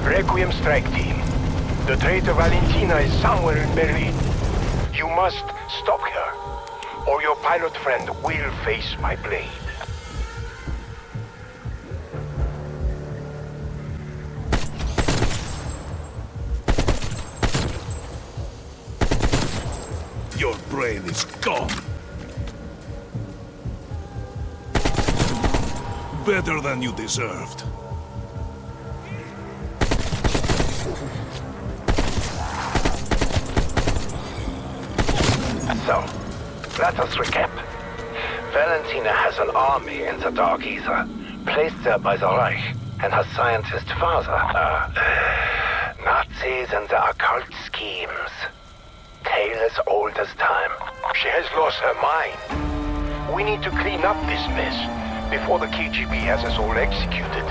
Requiem strike team. The traitor Valentina is somewhere in Berlin. You must stop her, or your pilot friend will face my blade. Your brain is gone. Better than you deserved. So, let us recap. Valentina has an army in the Dark Ether, placed there by the Reich, and her scientist father, Nazis and their occult schemes. Tale as old as time. She has lost her mind. We need to clean up this mess before the KGB has us all executed.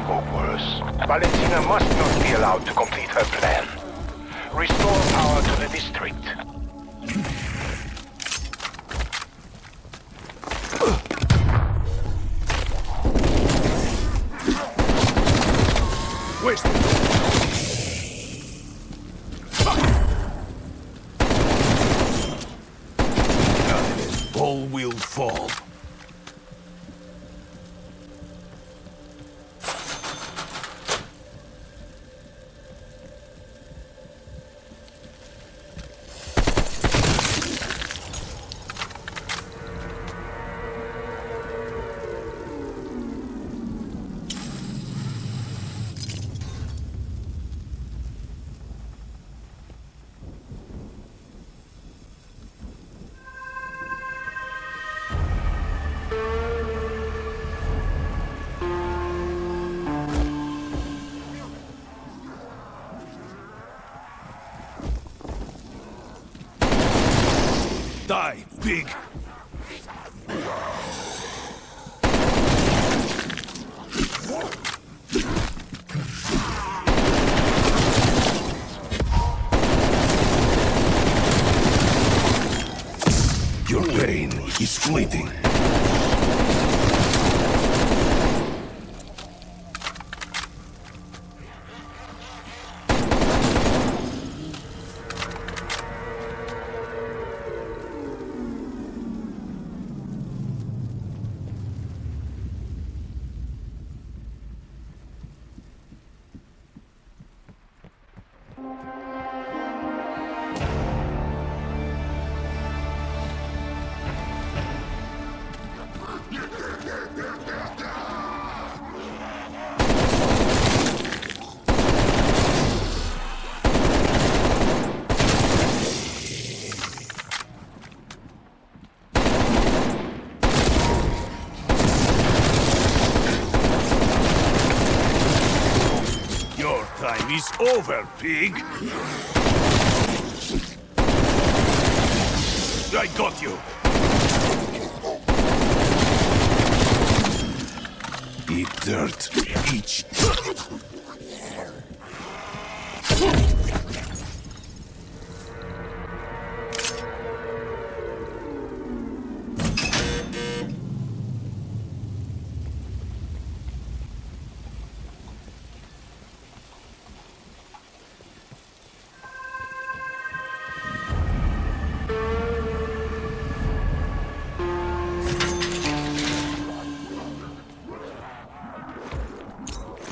Or worse, Valentina must not be allowed to complete her plan. Restore power to the district. West. All will fall. Die, pig! Your pain is fleeting. Time is over, pig! I got you! Eat dirt, each...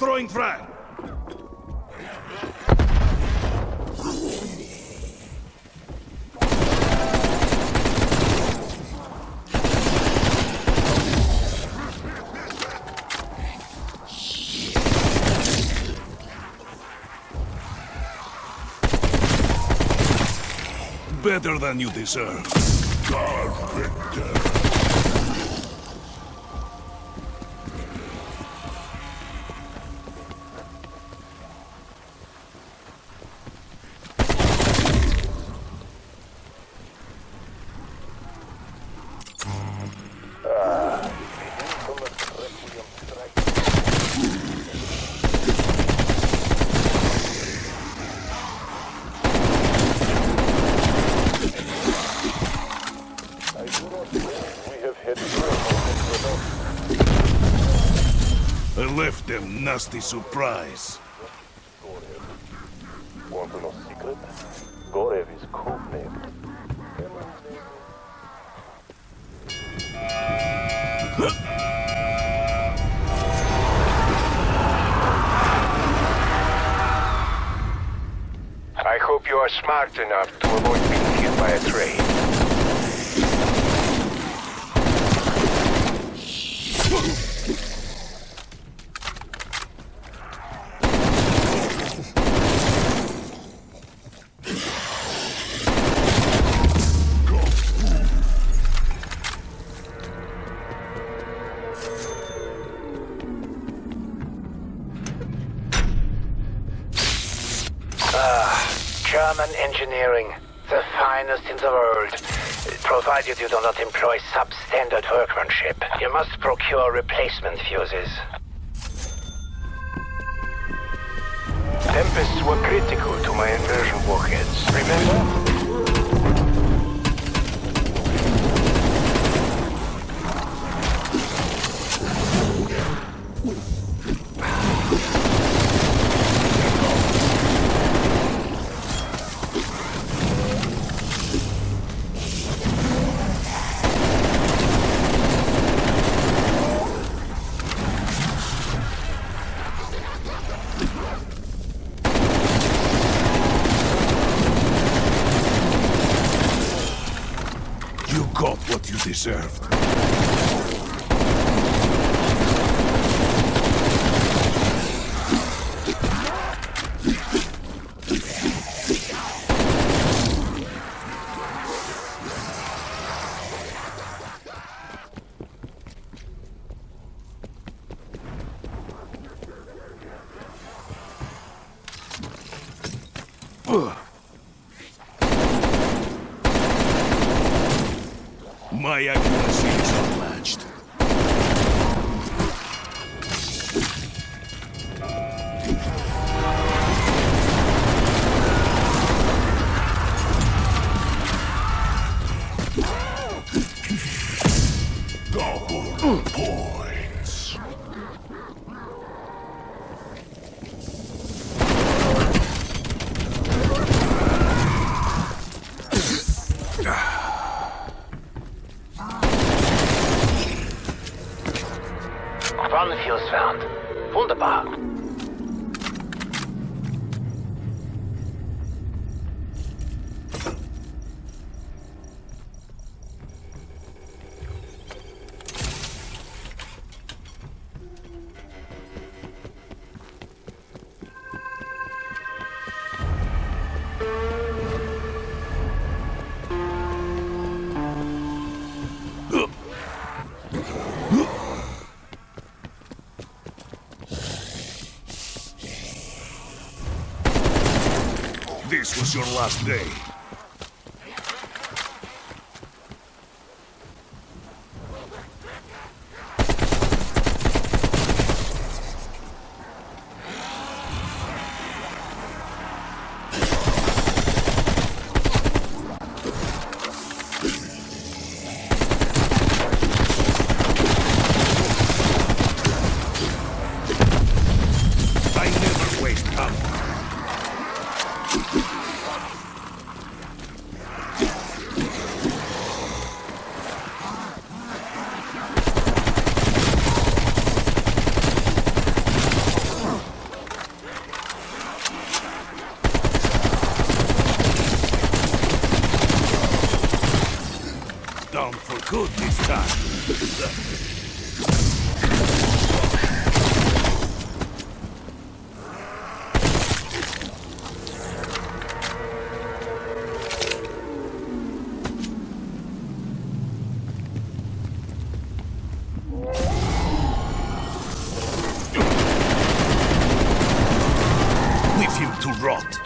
Throwing frag! Better than you deserve. God, Victor. I left them nasty surprise. want to know secret? Gorev is cool name. I hope you are smart enough to avoid being hit by a train. German engineering, the finest in the world. Provided you do not employ substandard workmanship, you must procure replacement fuses. Tempests were critical to my inversion warheads, remember? You got what you deserved. My accuracy is unmatched. Double points. One fuse found. Wunderbar. This was your last day. I never waste ammo. Down for good this time. Leave him to rot.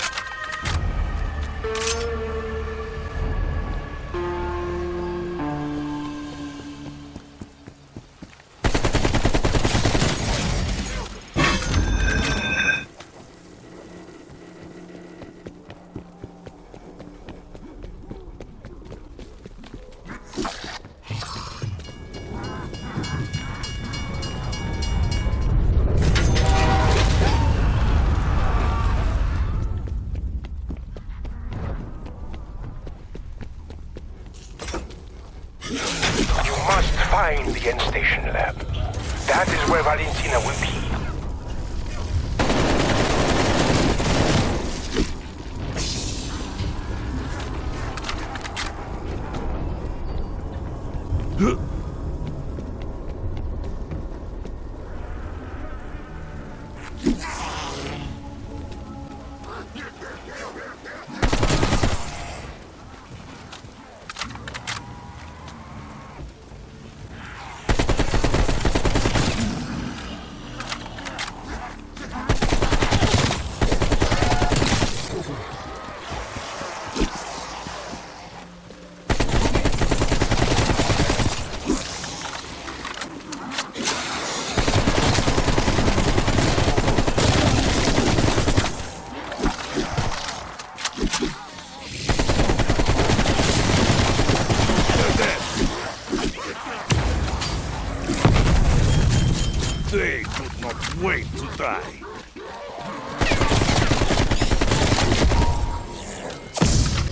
They could not wait to die.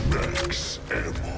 Max ammo.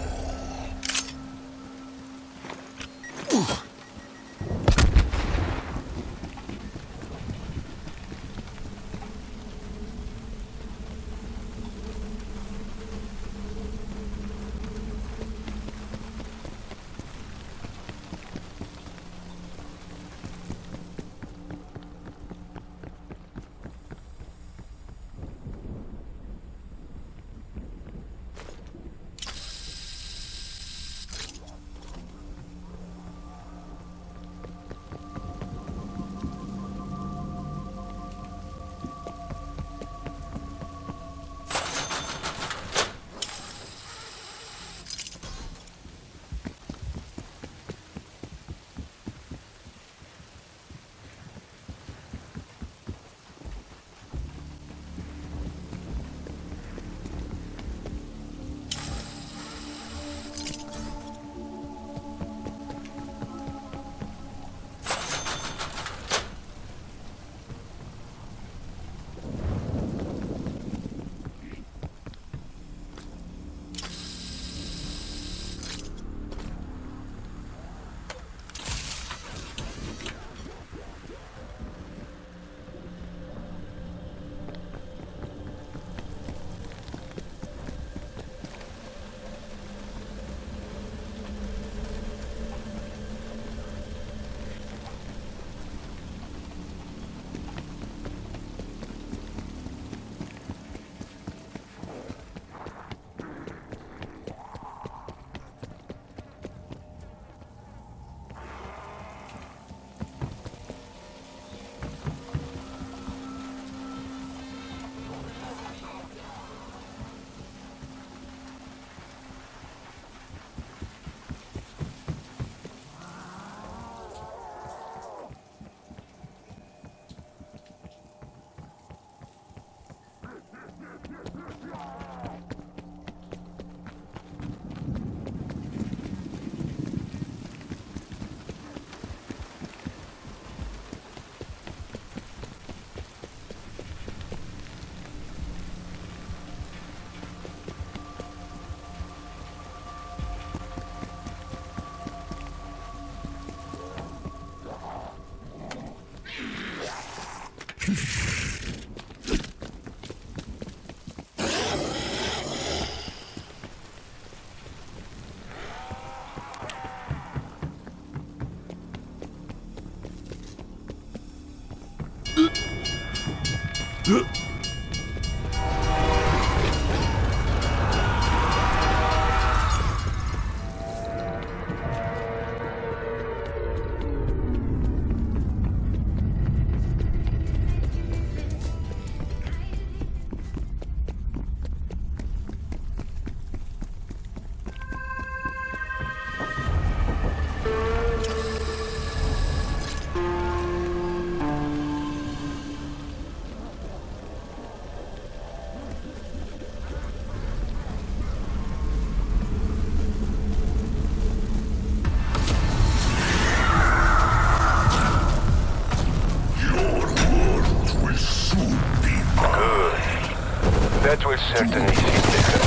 That will certainly suit the girl.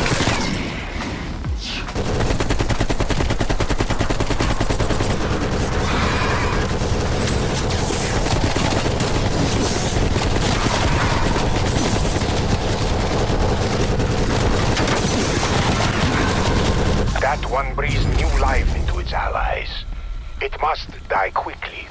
one breathes new life into its allies. It must die quickly.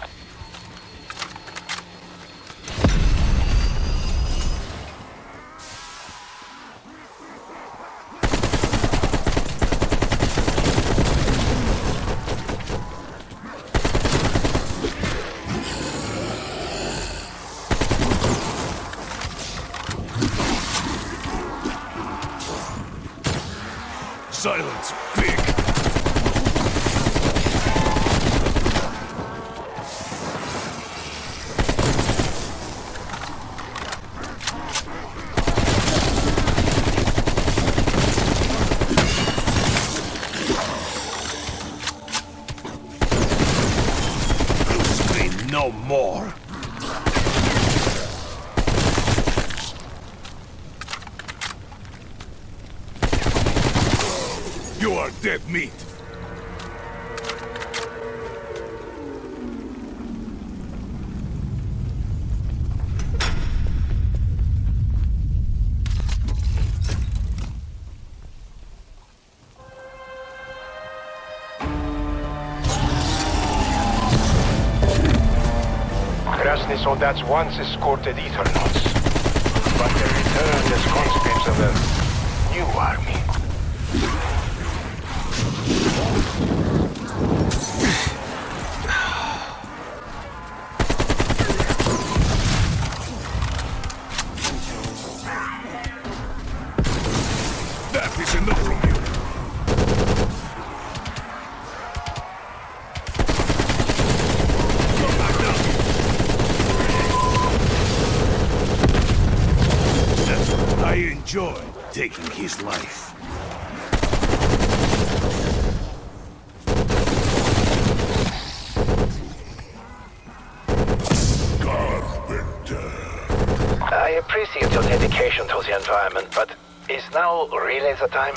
Silence, pig! Lose me no more! You are dead meat! Krasny soldiers once escorted Eternals, but they returned as conscripts of a new army. That is enough from you! Come back down! I enjoy taking his life. I appreciate your dedication to the environment, but is now really the time?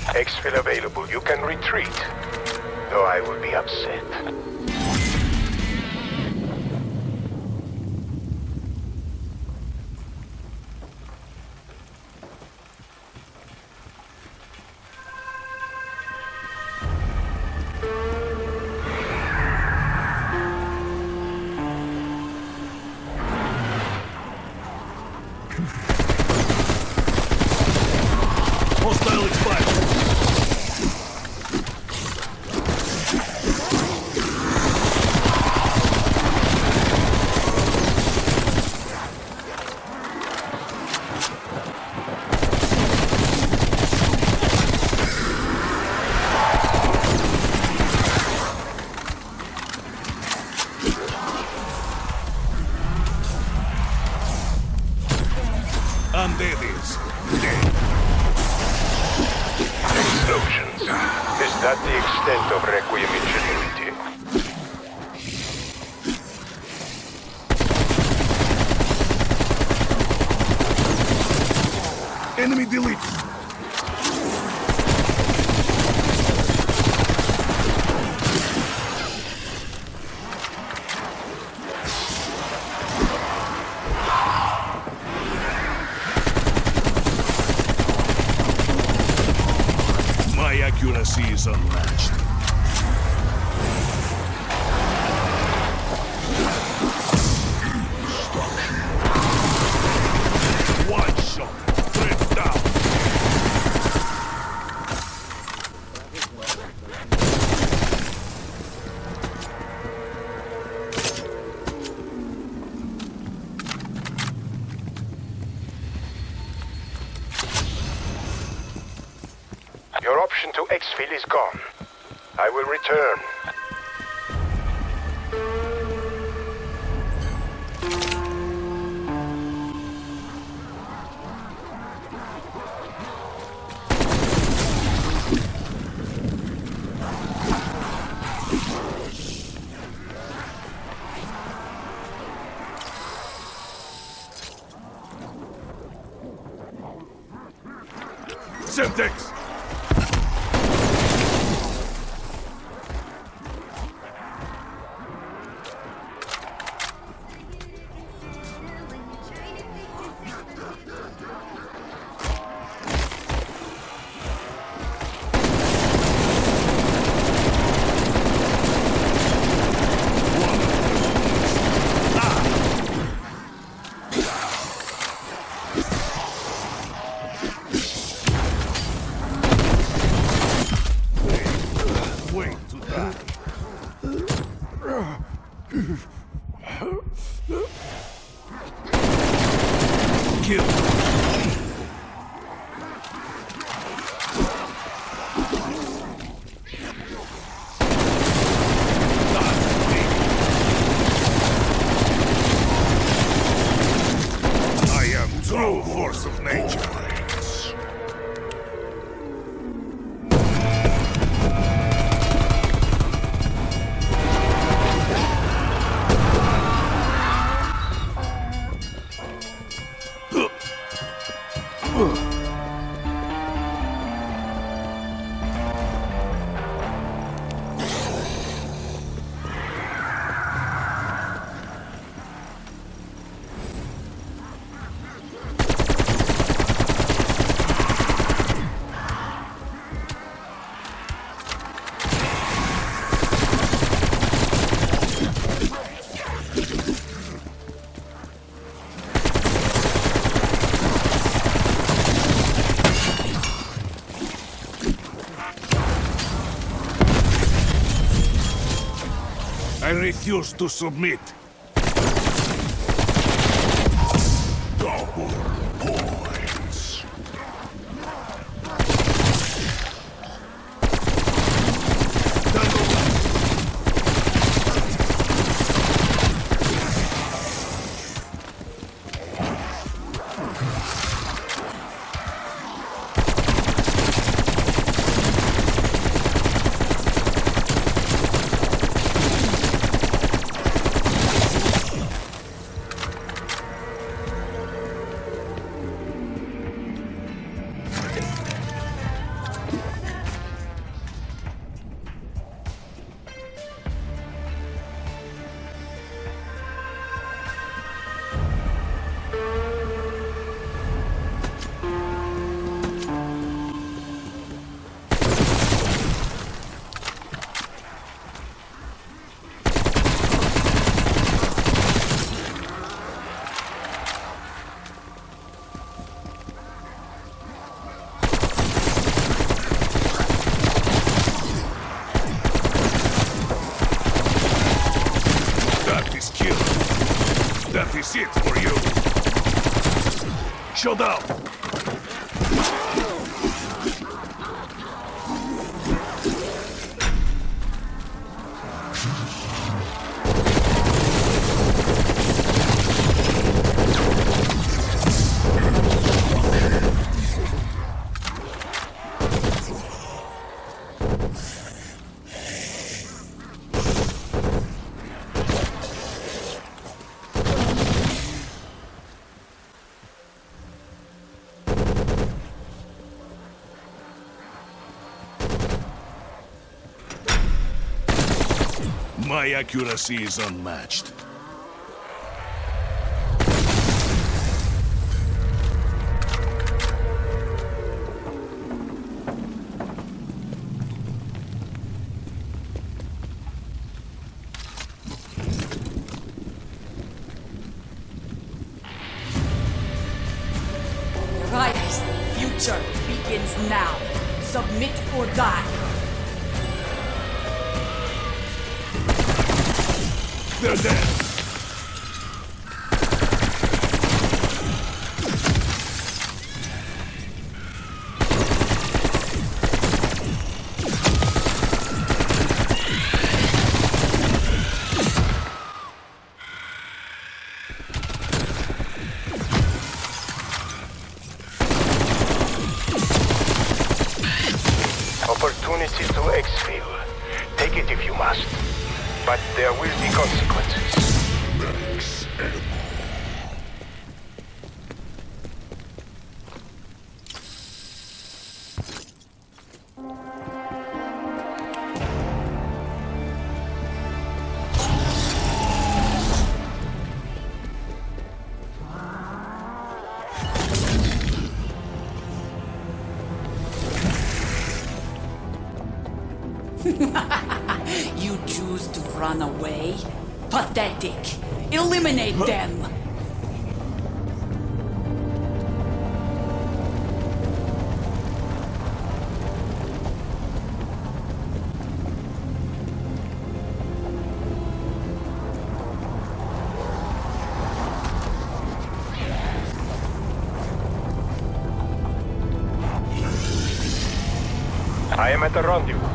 Exfil available. You can retreat, though I will be upset. Hostile expired! Undead is dead. Explosions. Is that the extent of Requiem ingenuity? Enemy deleted. My accuracy is unmatched. One shot, threat down. Your option to exfil is gone. I will return. Semtex! Kill. I am true force of nature. I refuse to submit. Double points. That is it for you. Showdown. My accuracy is unmatched. Rise, future begins now. Submit or die. They're dead. Opportunity to exfil. Take it if you must. But there will be consequences. Max ammo. You choose to run away? Pathetic! Eliminate them! I am at the rendezvous.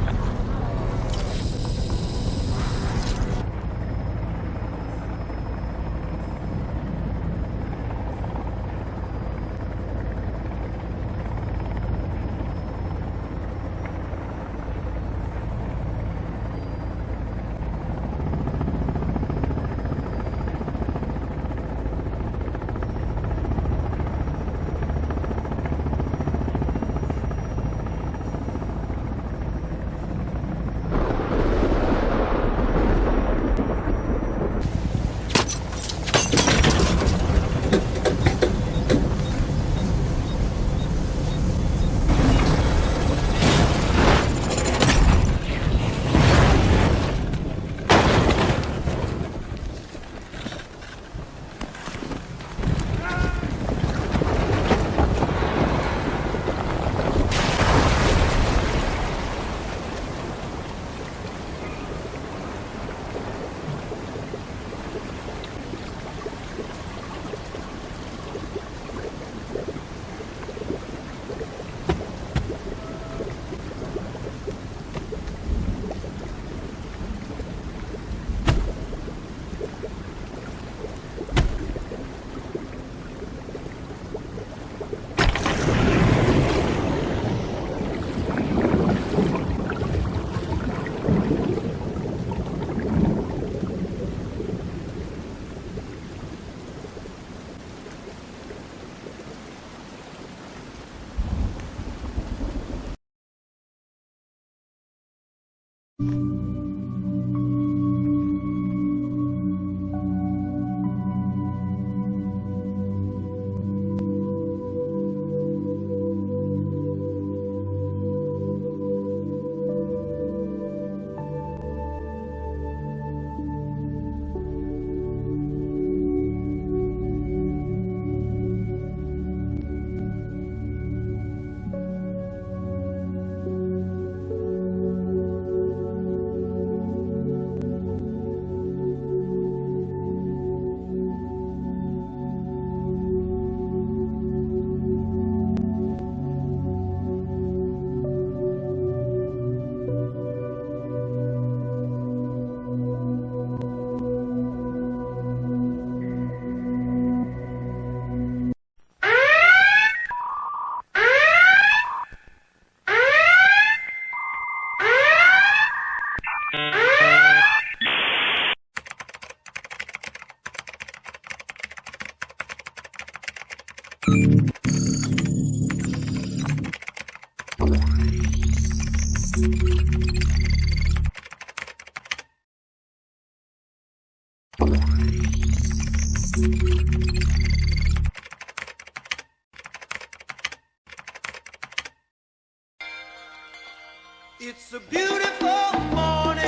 It's a beautiful morning.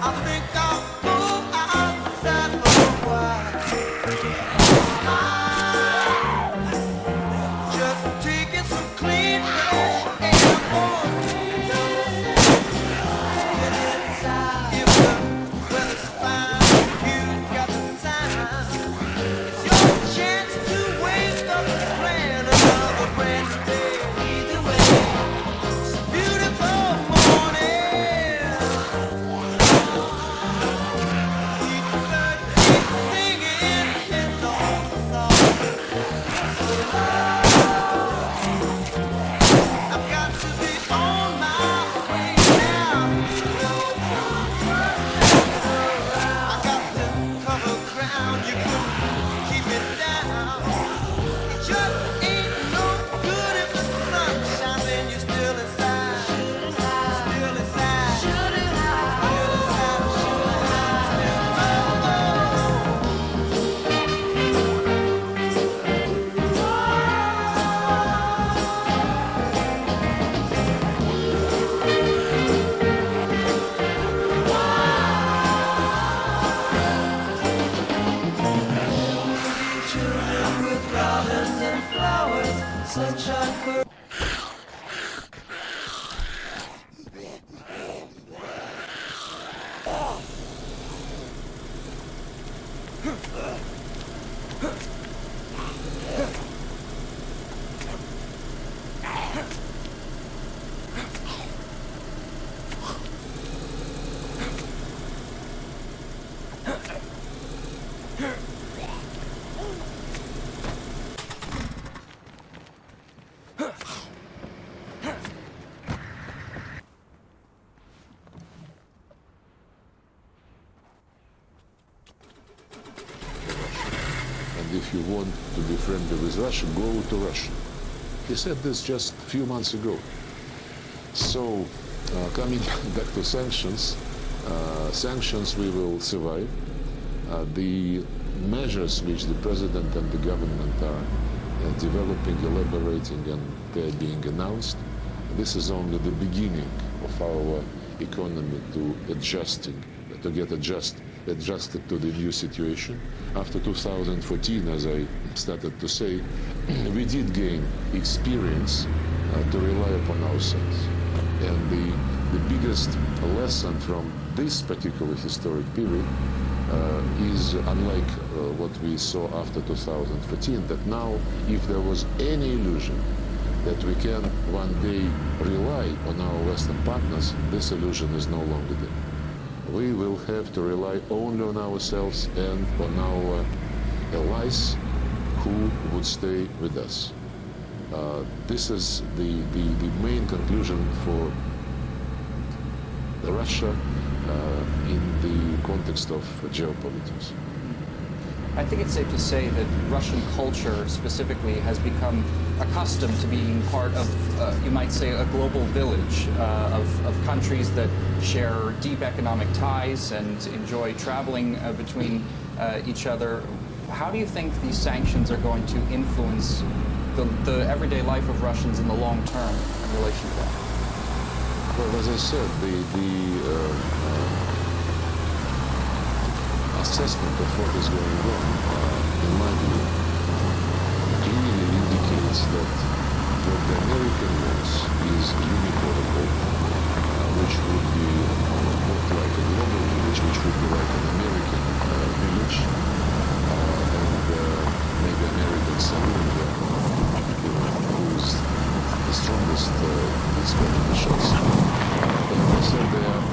I think I'll go outside for a while. Just taking some clean fresh air for me. If the weather's fine, you've got the time. It's your chance to wake up and plan another brand new day. Either way, it's a beautiful morning. Each bird keeps singing his own song. I've got to be on my way now. I got to cover ground. You couldn't keep it down. It just ain't no good if the sun's shining. You're still inside. Still inside. Still inside. Children with garlands and flowers, sunshine for if you want to be friendly with Russia, go to Russia. He said this just a few months ago. So, coming back to sanctions, sanctions we will survive. The measures which the president and the government are developing, elaborating, and they're being announced, this is only the beginning of our economy to get adjusted to the new situation. After 2014, as I started to say, we did gain experience to rely upon ourselves. And the biggest lesson from this particular historic period is, unlike what we saw after 2014, that now, if there was any illusion that we can one day rely on our Western partners, this illusion is no longer there. We will have to rely only on ourselves and on our allies who would stay with us. This is the main conclusion for Russia in the context of geopolitics. I think it's safe to say that Russian culture specifically has become accustomed to being part of, you might say, a global village of countries that share deep economic ties and enjoy traveling between each other. How do you think these sanctions are going to influence the everyday life of Russians in the long term in relation to that? Well, as I said, the assessment of what is going on, in my view, clearly indicates that what the American wants is unipolar, which would be not like a global village, which would be like an American village, and maybe American saloon, who's the strongest is calling the shots. And so they are.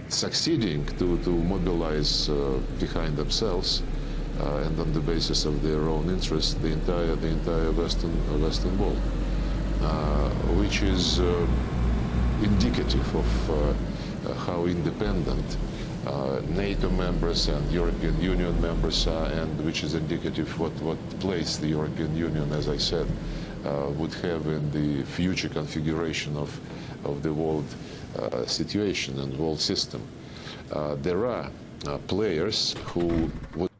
Succeeding to mobilize behind themselves and on the basis of their own interests the entire Western world, which is indicative of how independent NATO members and European Union members are, and which is indicative what place the European Union, as I said, would have in the future configuration of the world situation and world system. There are players who would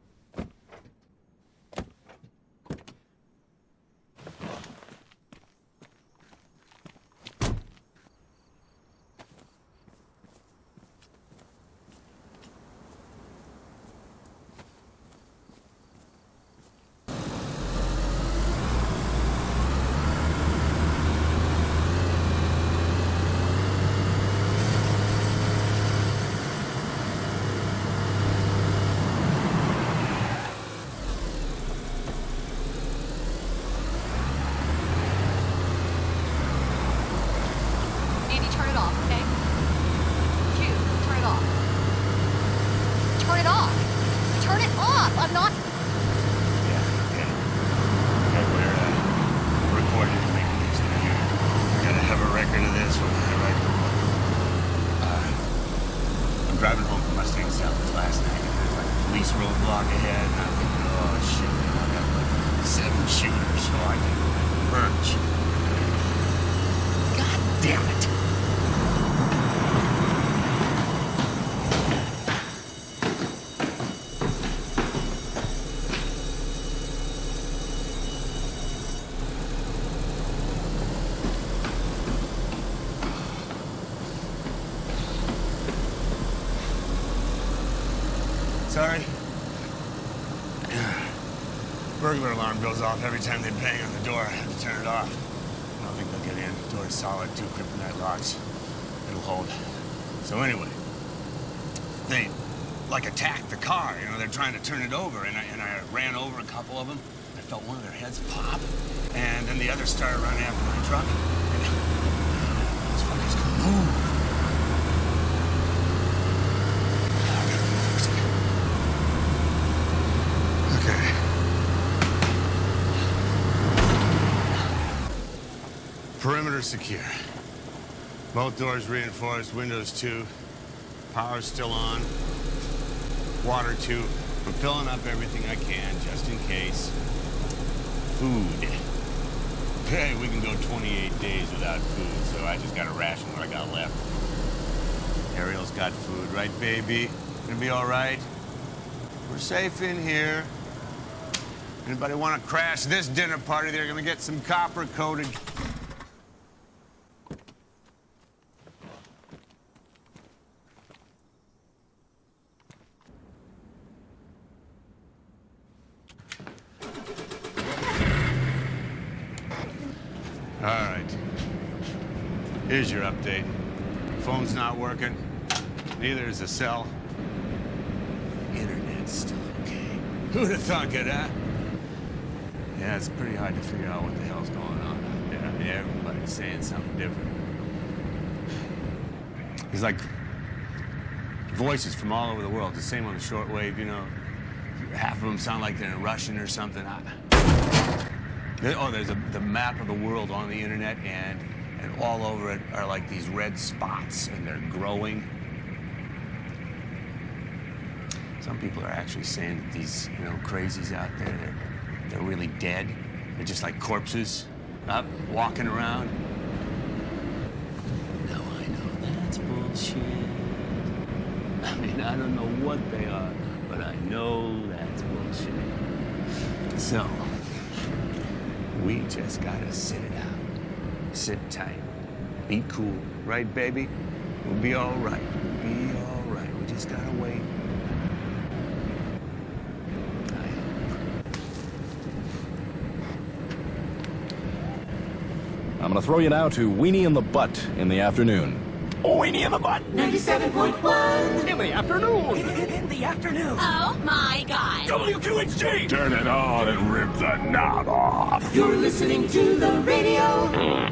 Sorry. Burglar alarm goes off every time they bang on the door. I have to turn it off. I don't think they'll get in. The door's solid, 2 kryptonite locks. It'll hold. So anyway, they like attacked the car. You know, they're trying to turn it over, and I ran over a couple of them. I felt one of their heads pop, and then the others started running after my truck. And those fuckers couldn't move. Okay. Perimeter secure. Both doors reinforced, windows too. Power's still on. Water too. I'm filling up everything I can, just in case. Food. Hey, we can go 28 days without food, so I just gotta ration what I got left. Ariel's got food, right, baby? Gonna be all right? We're safe in here. Anybody want to crash this dinner party, they're gonna get some copper-coated... All right. Here's your update. Phone's not working. Neither is the cell. Internet's still okay. Who'd have thunk it, huh? Yeah, it's pretty hard to figure out what the hell's going on. Yeah, everybody's saying something different. It's like voices from all over the world. The same on the shortwave, you know. Half of them sound like they're in Russian or something. Oh, there's the map of the world on the internet, and all over it are like these red spots, and they're growing. Some people are actually saying that these, you know, crazies out there, they're really dead. They're just like corpses, up, walking around. No, I know that's bullshit. I mean, I don't know what they are, but I know that's bullshit. So, we just gotta sit it out. Sit tight. Be cool. Right, baby? We'll be all right. We'll be all right. We just gotta wait. I hope. I'm gonna throw you now to Weenie in the Butt in the afternoon. Weenie in the butt. 97.1 In the afternoon. in the afternoon. Oh my God. WQHD. Turn it on and rip the knob off. You're listening to the radio.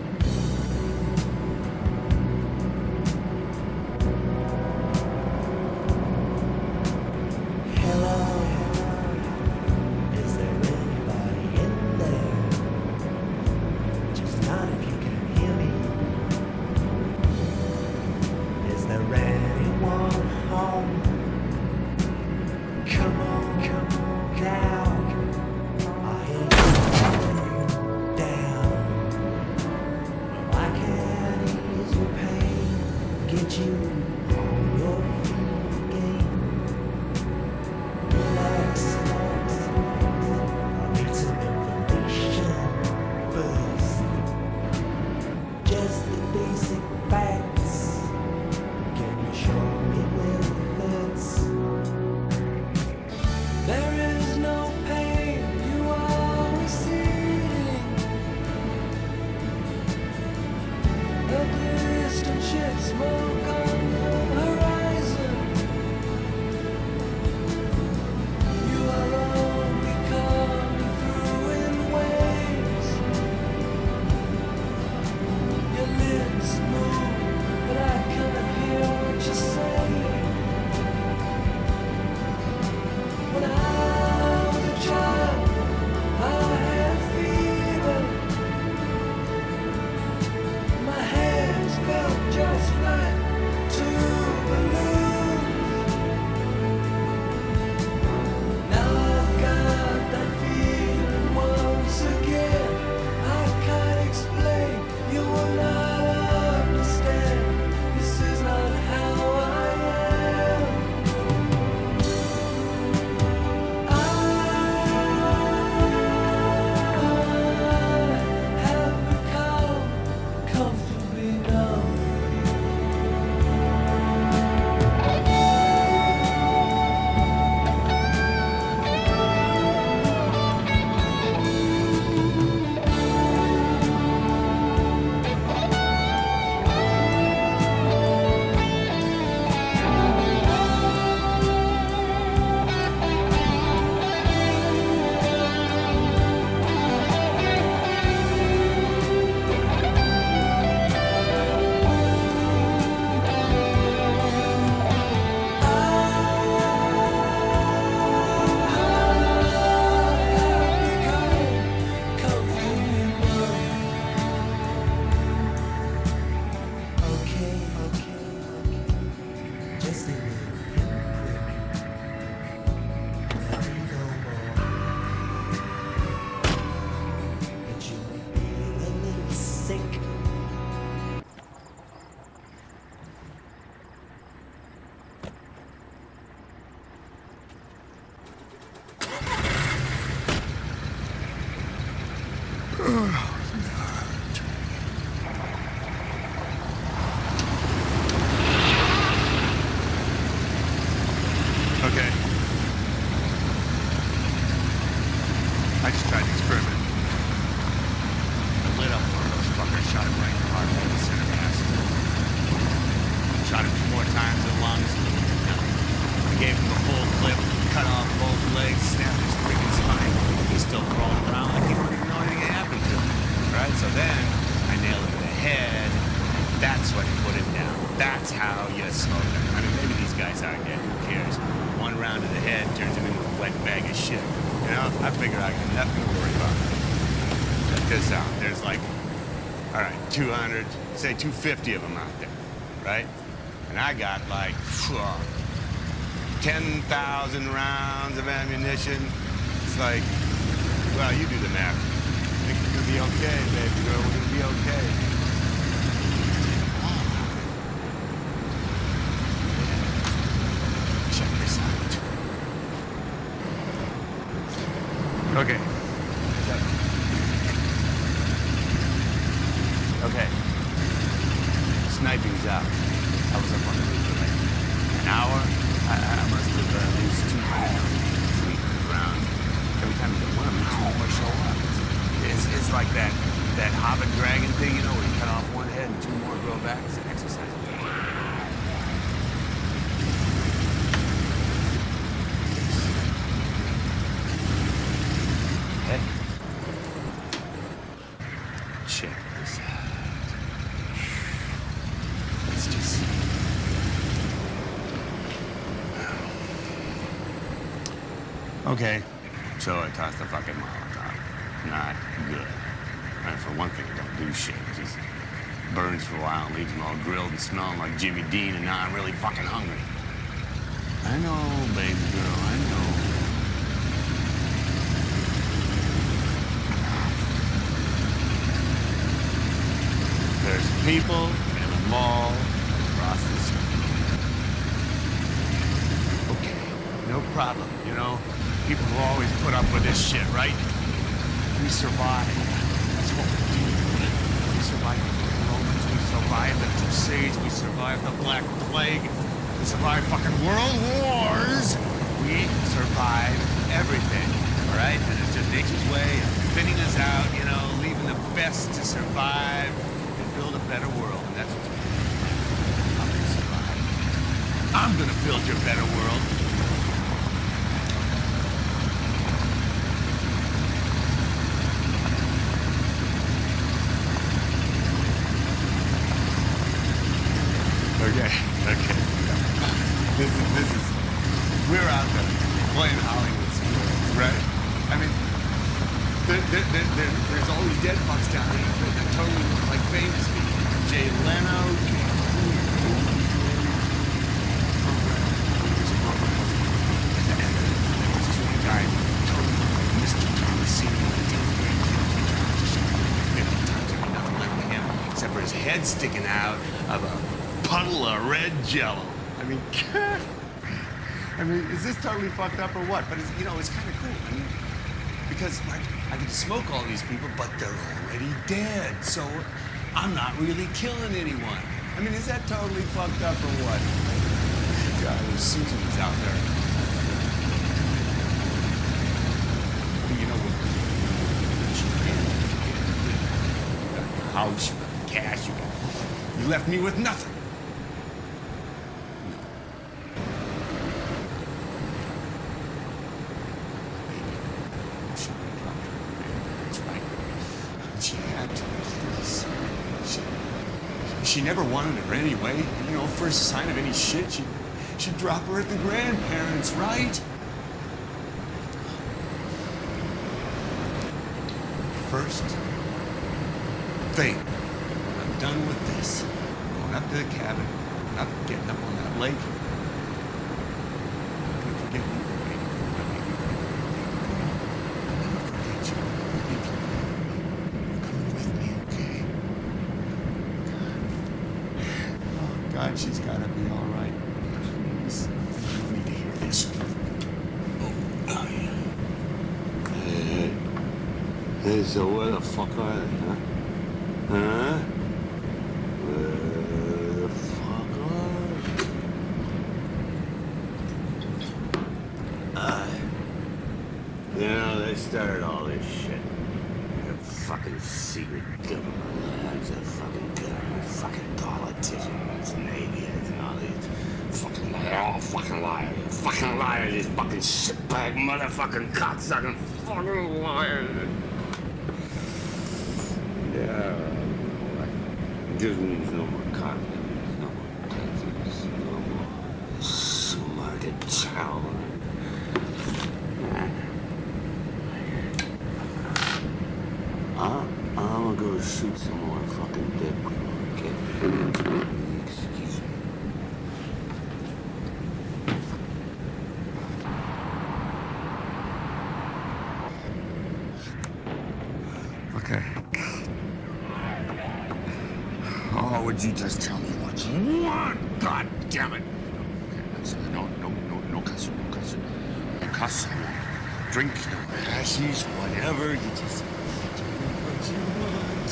Okay. I just tried to experiment. I lit up one of those fuckers, shot him right in the heart with the center mass. Shot him 2 more times in the lungs. I gave him the full clip, cut off both legs, snapped his freaking spine. He's still crawling around like he didn't even know anything happened to him. Right? So then I nailed him in the head. That's what put him down. That's how you smoke him. I mean, maybe these guys aren't dead. Who cares? 1 round to the head turns him into a wet bag of shit. You know, I figure I got nothing to worry about. Check this out. There's like, all right, 200, say 250 of them out there, right? And I got like 10,000 rounds of ammunition. It's like, well, you do the math. I think we're gonna be okay, baby girl. We're gonna be okay. Check this out. Okay. Okay. Sniping's out. I was up on the roof for like an hour. I must have at least 200, 300 rounds. Every time you get one of them, 2 more show up. It's like that hobbit dragon thing, you know, where you cut off one head and 2 more grow back. It's an exercise. Hey. Check this out. Let's just see. Okay, so I tossed the fucking Molotov. Not good. And for one thing, it don't do shit. It just burns for a while and leaves them all grilled and smelling like Jimmy Dean, and now I'm really fucking hungry. I know, baby girl, I know. There's people in a mall across the street. Okay, no problem, you know? People will always put up with this shit, right? We survive. That's what we do. We survived the Romans, we survived the Crusades, we survived the Black Plague, we survived fucking world wars. We survived everything, all right? And it's just nature's way of thinning us out, you know, leaving the best to survive and build a better world. And that's what we're doing. I'm gonna survive. I'm gonna build your better world. Okay. This is, we're out there playing Hollywood Square, right? I mean, there's all these dead fucks down here that totally look like famous people. Jay Leno, guy totally looked like Mr. Thomasini. Nothing left of him except for his head sticking out of a puddle of red jello. I mean, is this totally fucked up or what? But it's, you know, it's kind of cool. I mean, because like I get to smoke all these people, but they're already dead, so I'm not really killing anyone. I mean, is that totally fucked up or what? God, there's Susans out there. You know what? You got your house, you got cash, you left me with nothing. She never wanted her anyway. You know, first sign of any shit, she'd drop her at the grandparents', right? First thing, when I'm done with this, I'm going up to the cabin, I'm not getting up on that lake. I'm gonna forget you, baby. I'm gonna forget you. You're coming with me, okay? God, she's gotta be all right. Please. I need to hear this. Oh, yeah. Hey, so where the fuck are they, huh? Huh? Where the fuck are they? You know, they started all this shit. The fucking secret government labs, the fucking government, fucking politicians and idiots and all these they're all fucking liars. They're fucking liars, these fucking shitbag motherfucking cocksucking fucking liars. Yeah, it just means no more communists, no more peasants, no more smarted children. I'm gonna go shoot some more fucking dead people, okay? Excuse me. Okay. Oh, would you just tell me what you want? God damn it! Okay, no cussing, no cussing. No cuss, no drink, no hashies, whatever. You just tell me what you want.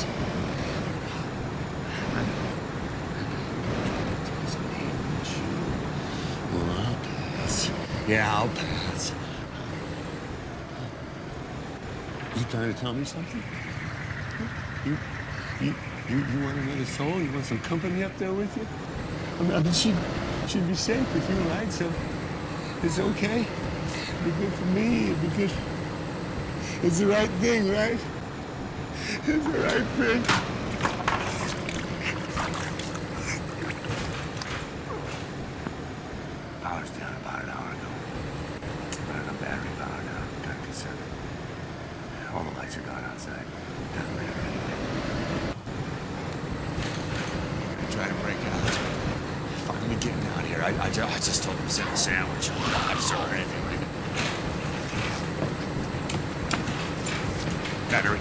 Well, I'll pass. Yeah, I'll pass. You trying to tell me something? You want another soul? You want some company up there with you? I mean, she'd be safe if you lied, so it's okay. It'd be good for me. It'd be good. It's the right thing, right? It's the right thing. Power's down about an hour ago. Running a battery power now. Got concerned. All the lights are gone outside. Doesn't matter anyway. Try to break out. Fucking me getting out here. I just told him to send a sandwich. I'm sorry, anything like that. Battery.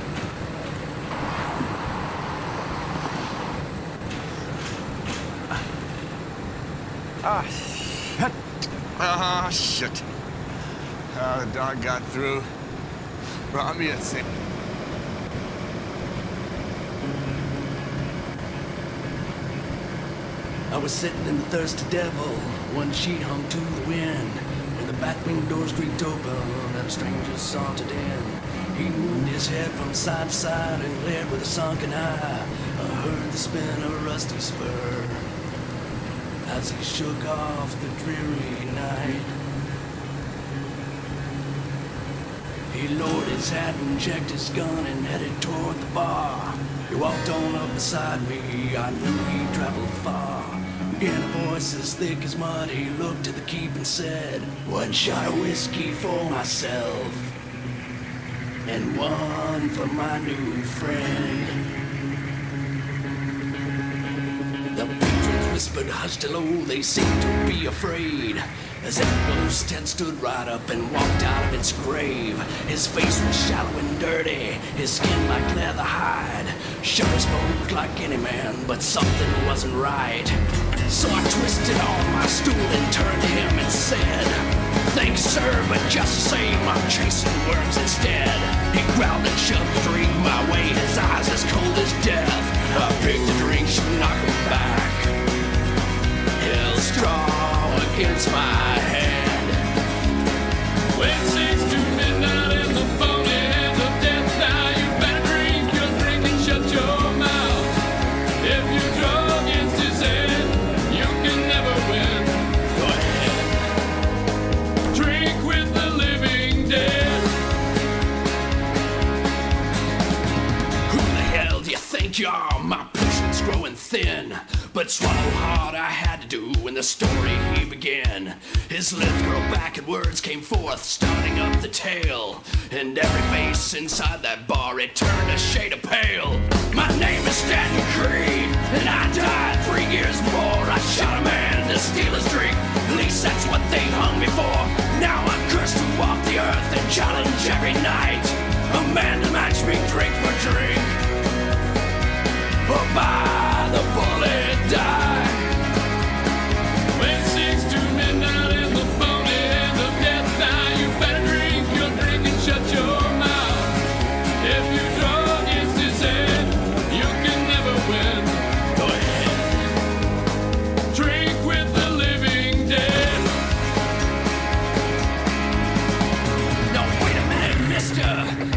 Ah, shit. Ah, shit. The dog got through. Brought me a thing. I was sitting in the Thirsty Devil, one sheet hung to the wind, when the back wing doors creaked open and a stranger sauntered in. He moved his head from side to side and glared with a sunken eye. I heard the spin of a rusty spur as he shook off the dreary night. He lowered his hat and checked his gun and headed toward the bar. He walked on up beside me, I knew he'd traveled far. In a voice as thick as mud, he looked at the keep and said, "One shot of whiskey for myself, and one for my new friend." The patrons whispered hushed low, they seemed to be afraid, as if a ghost had stood right up and walked out of its grave. His face was shallow and dirty, his skin like leather hide. Sure spoke like any man, but something wasn't right. So I twisted on my stool and turned to him and said, "Thanks, sir, but just the same, I'm chasing worms instead." He growled and shoved the drink my way, his eyes as cold as death. I picked the drink, she knocked me back, held straw against my hand. When 6 to midnight in the phony hands of death, now you better drink your drink and shut your mouth. If you draw against his head, you can never win. Go ahead, drink with the living dead. Who the hell do you think you are? My patience growing thin, but swallow hard I had to do when the story he began. His lips curled back and words came forth, starting up the tale. And every face inside that bar, it turned a shade of pale. My name is Stanton Creed, and I died 3 years before I shot a man to steal his drink. At least that's what they hung me for. Now I'm cursed to walk the earth and challenge every night a man to match me drink for drink, or by the bullet die. When 6 to midnight in the phony hands of death, now you better drink your drink and shut your mouth. If you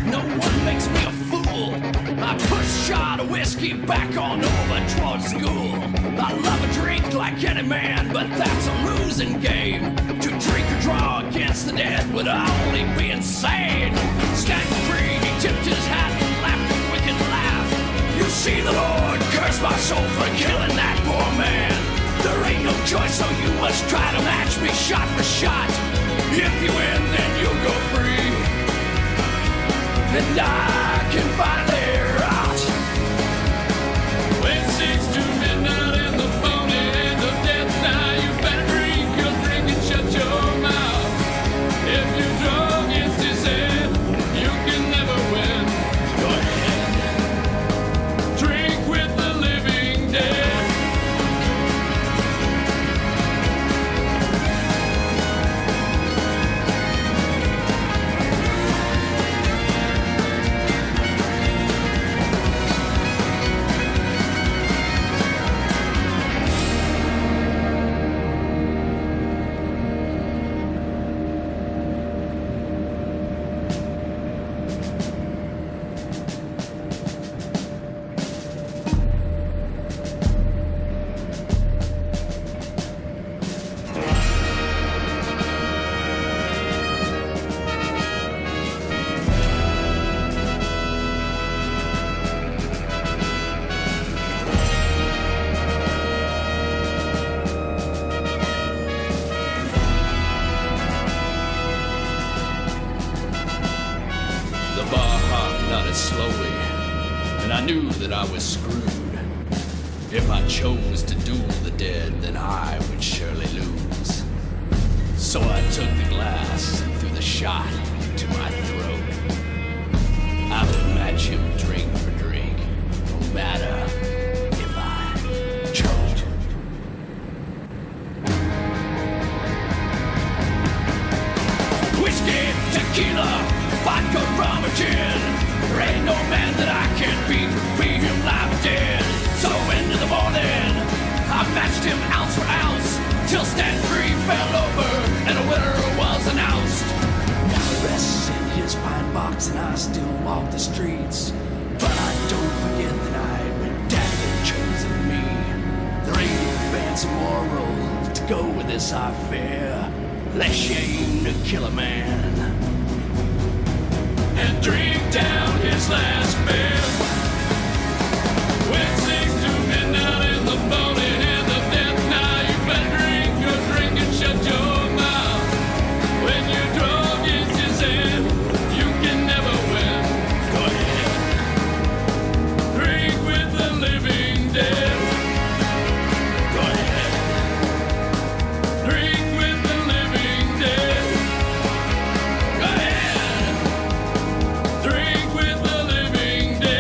no one makes me a fool. I push a shot of whiskey back on over towards school. I love a drink like any man, but that's a losing game. To drink or draw against the dead would only be insane. Standing free, he tipped his hat and laughed a wicked laugh. You see, the Lord curse my soul for killing that poor man. There ain't no choice, so you must try to match me shot for shot. If you win, then you'll go free, and I can finally rot. When 6 to midnight in the morning and the death night, you better drink your drink and shut your mouth. If you draw against his head, you can never win. Go ahead, drink with the living dead. Slowly, and I knew that I was screwed. If I chose to duel the dead, then I would surely lose. So I took the glass and threw the shot to my throat. I would match him drink for drink, no matter if I choked. Whiskey, tequila, vodka, rum, or gin. There ain't no man that I can't beat, be him live or dead. So into the morning, I matched him ounce for ounce, till Stan Free fell over and a winner was announced. Now he rests in his pine box and I still walk the streets. But I don't forget the night when Dad had chosen me. There ain't no fancy moral to go with this affair, unless you aim to kill a man and drink down his last beer. When 6 to midnight in the morning and the death night, you better drink your drink and shut your mouth. When you draw against his head, you can never win. Go ahead, drink with the living dead. Go ahead, drink with the living dead. Go ahead, drink with the living dead.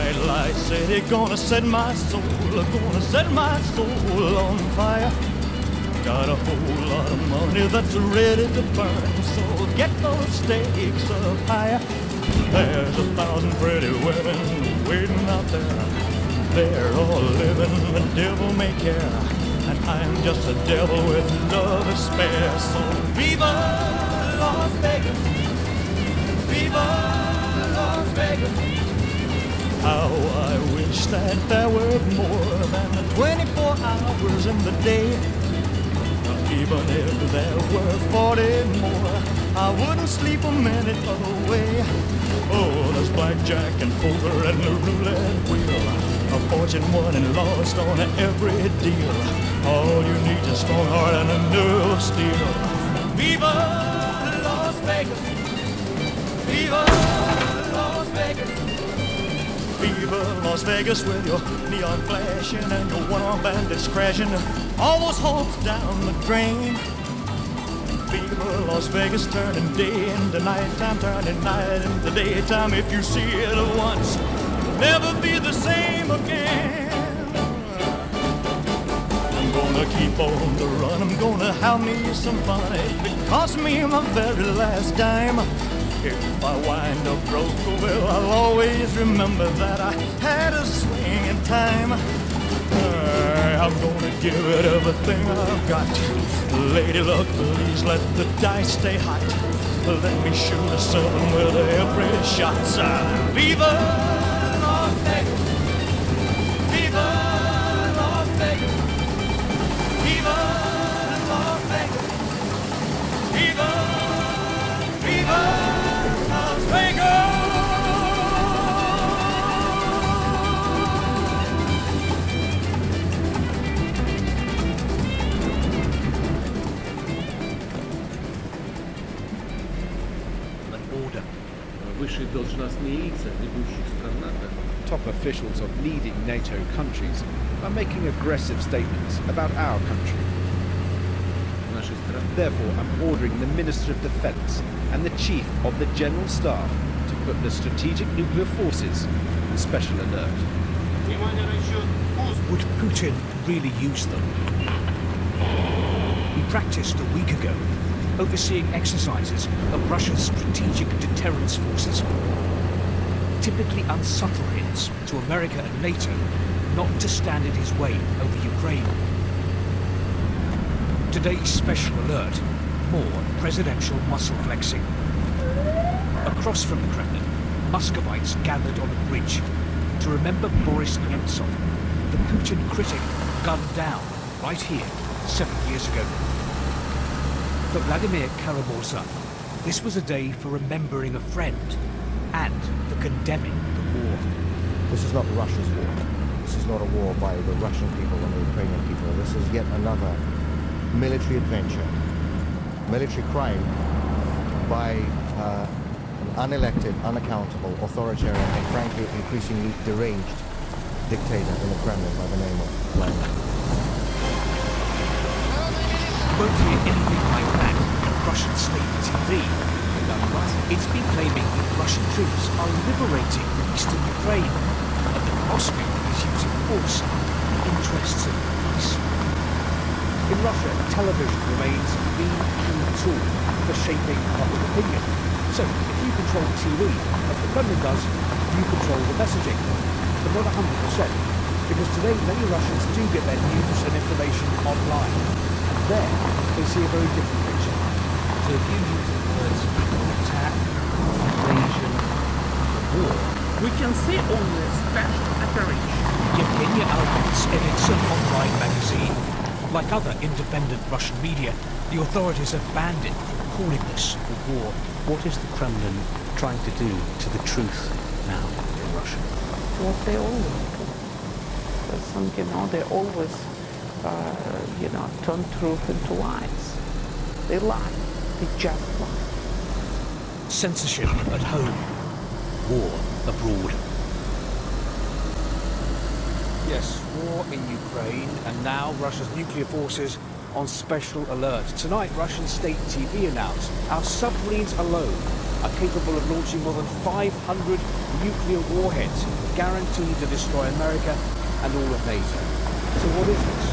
white light city, gonna set my soul on fire. Got a whole lot of money that's ready to burn, so get those stakes up higher. There's 1,000 pretty women waiting out there. They're all living the devil may care, and I'm just a devil with love to spare. So viva Las Vegas, viva Las Vegas. How I wish that there were more than the 24 hours in the day. Even if there were 40 more, I wouldn't sleep a minute away. Oh, there's blackjack and poker and the roulette wheel, a fortune won and lost on every deal. All you need is a strong heart and a nerve of steel. Viva Las Vegas, viva Las Vegas, viva Las Vegas with your neon flashing and your one-armed bandits crashing, all those hopes down the drain. Viva Las Vegas, turning day into nighttime, turning night into daytime. If you see it once, it'll never be the same again. I'm gonna keep on the run, I'm gonna have me some fun. It cost me my very last dime. If I wind up broke, well, I'll always remember that I had a swing in time. I'm gonna give it everything I've got. Lady luck, please let the dice stay hot. Let me shoot a 7 with every shot. Viva Las Vegas, viva Las Vegas, viva Las Vegas, viva, viva Las Vegas. Top officials of leading NATO countries are making aggressive statements about our country. Therefore, I'm ordering the Minister of Defense and the Chief of the General Staff to put the strategic nuclear forces on special alert. Would Putin really use them? He practiced a week ago, overseeing exercises of Russia's strategic deterrence forces. Typically unsubtle hints to America and NATO not to stand in his way over Ukraine. Today's special alert, more presidential muscle flexing. Across from the Kremlin, Muscovites gathered on a bridge to remember Boris Nemtsov, the Putin critic gunned down right here 7 years ago. For Vladimir Karamurza, this was a day for remembering a friend and for condemning the war. This is not Russia's war. This is not a war by the Russian people and the Ukrainian people. This is yet another military adventure, military crime by an unelected, unaccountable, authoritarian, and frankly increasingly deranged dictator in the Kremlin by the name of Vladimir. Won't hear anything like that on Russian state TV. It's been claiming that Russian troops are liberating eastern Ukraine and that Moscow is using force in the interests of peace. In Russia, television remains the key tool for shaping public opinion. So, if you control the TV, as the Kremlin does, you control the messaging. But not 100%, because today many Russians do get their news and information online. And there, they see a very different picture. So if you use the words attack, invasion, war, We can say only special operation. Yevgenia Albert's edits an online magazine. Like other independent Russian media, the authorities have banned it from calling this a war. What is the Kremlin trying to do to the truth now in Russia? What they always do. They always, turn truth into lies. They lie. They just lie. Censorship at home. War abroad. Yes, war in Ukraine, and now Russia's nuclear forces on special alert. Tonight, Russian state TV announced our submarines alone are capable of launching more than 500 nuclear warheads, guaranteed to destroy America and all of NATO. So what is this?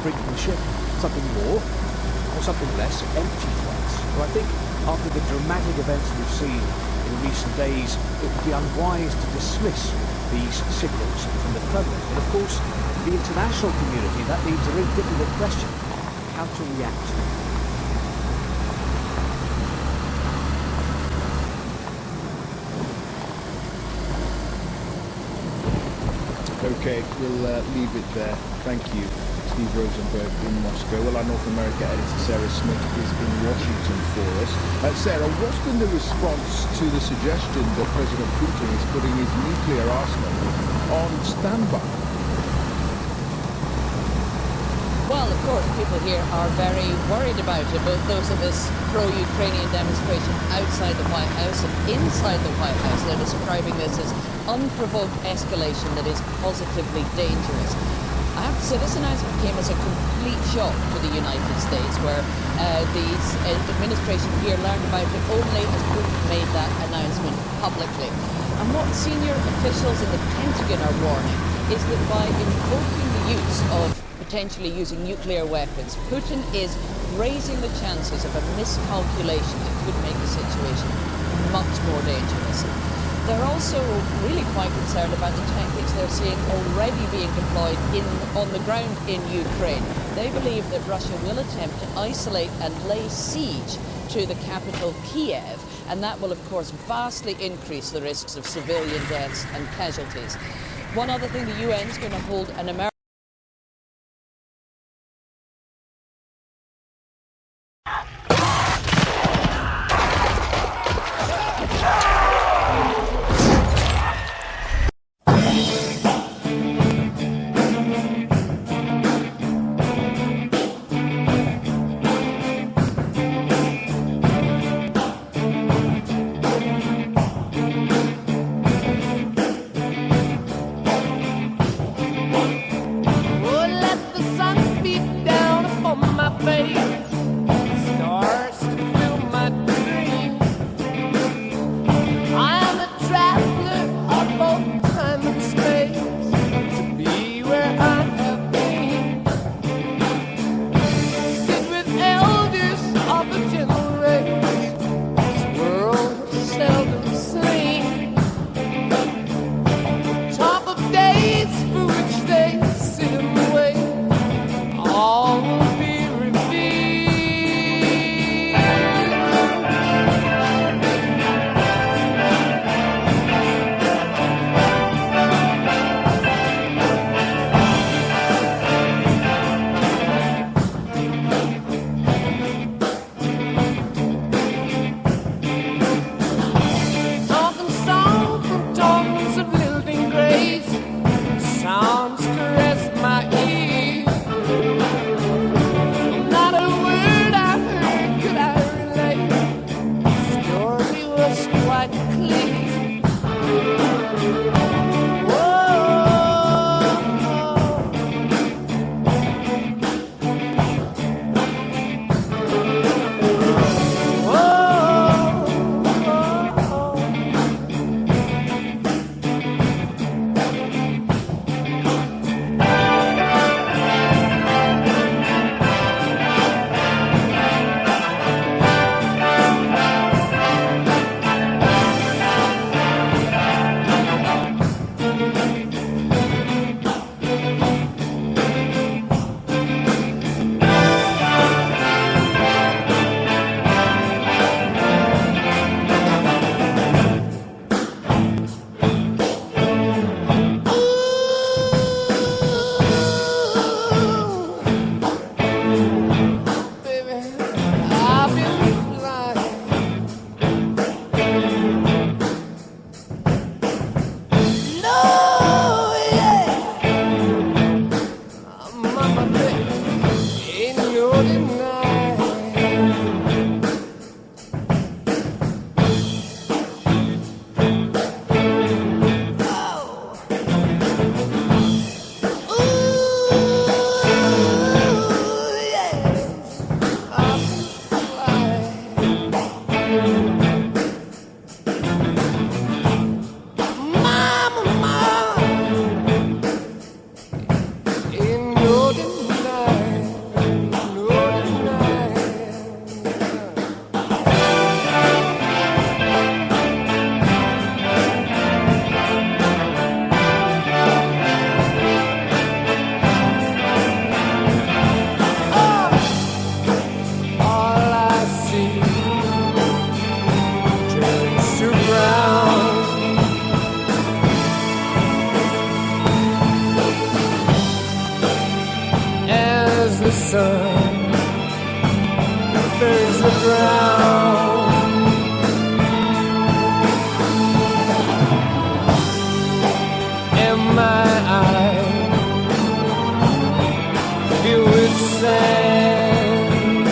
Brinkmanship? Something more? Or something less empty threats? Well, I think after the dramatic events we've seen in recent days, it would be unwise to dismiss these signals from the Kremlin. But of course, the international community, that leaves a very difficult question: how to react. Okay, we'll leave it there. Thank you, Steve Rosenberg in Moscow. Well, our North America editor Sarah Smith is in Washington for us. Sarah, what's been the response to the suggestion that President Putin is putting his nuclear arsenal on standby? Well, of course, people here are very worried about it, both those of us pro-Ukrainian demonstration outside the White House and inside the White House. They're describing this as unprovoked escalation that is positively dangerous. I have to say, this announcement came as a complete shock to the United States, where the administration here learned about it only as Putin made that announcement publicly. And what senior officials in the Pentagon are warning is that by invoking the use of potentially using nuclear weapons, Putin is raising the chances of a miscalculation that could make the situation much more dangerous. They're also really quite concerned about the tactics they're seeing already being deployed on the ground in Ukraine. They believe that Russia will attempt to isolate and lay siege to the capital, Kiev, and that will, of course, vastly increase the risks of civilian deaths and casualties. One other thing, the UN is going to hold an American sun, there's the ground. And my eyes filled with sand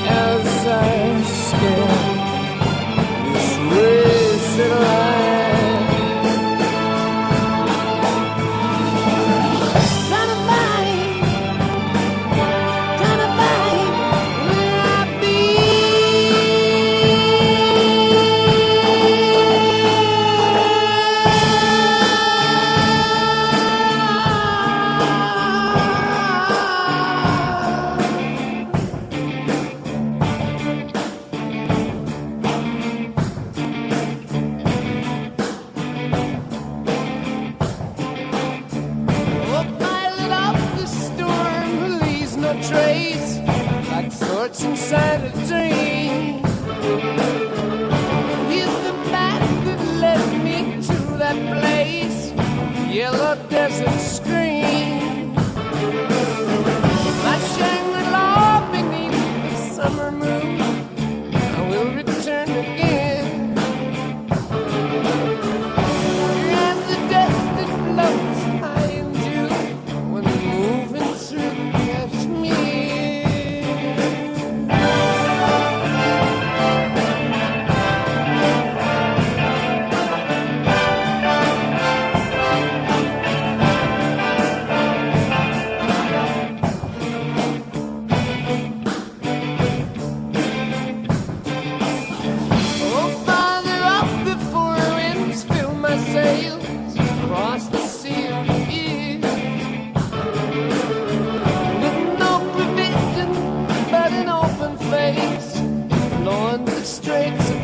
as I scan this wasted land. Trace like thoughts inside a dream. Here's the path that led me to that place, yellow desert screen. My Shangri-La beneath the summer moon, I will return again. And the dust that floats high in June when moving through the across the sea of fear, with no provision but an open face, blowing the straits of